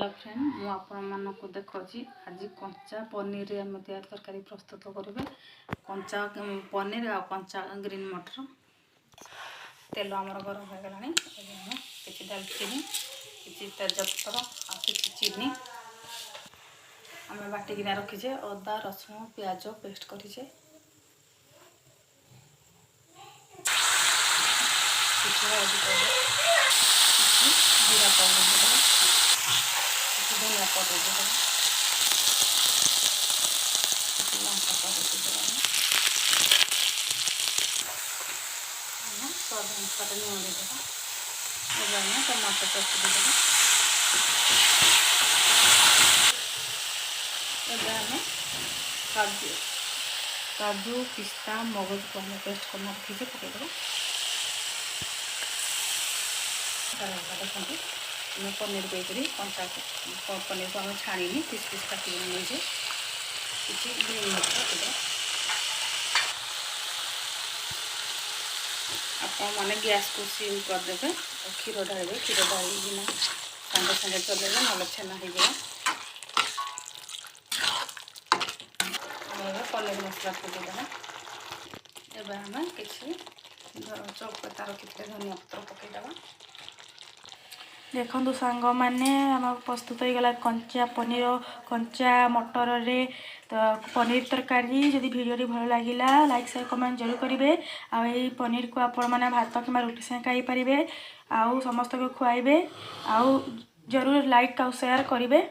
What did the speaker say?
Friend मु आपको देखी आज कंचा पनीर रे आम तैयार तरकारी प्रस्तुत करेंगे। कंचा पनीर आ कंचा ग्रीन मटर तेल आमर गरम हो गला कि दालचीनी कि तेजपत्र आ कि चीनी आम बाटिकिना रखीचे अदा रसुण प्याज पेस्ट करें जीरा पाउडर धनिया पाउडर देदेगा लंका पाउडर देदेगा स्वाद अनुसार लुण देदेगा टमाटर पेस्ट देदेगा काजू काजू पिस्ता मगज को हमें पेस्ट करना रखीचे पकईदेगा देखते मैं पनीर को कंचा पनीर को आम छाणी पीस पीस काट नहीं किसी ग्रीन मटर आप मैंने गैस को सीम करदे क्षीर ढाले क्षीर ढालिना सांगे सांगे चलेगा ना छेना हो पनीर मसला पकईदेगा एवं आम कि चौपता रखी धनिया पत्र पकईदेगा। देखो सांग मैंने आम प्रस्तुत हो गला कंचा पनीर कंचा मटर रे तो पनीर तरकारी जदि वीडियो भल लगे लाइक शेयर कमेंट जरूर करेंगे। आई पनीर को आपण मैंने भात कि रुटी से खाई पारे आउ समस्त को खुआइबे आउ जरूर लाइक आउ शेयर करेंगे।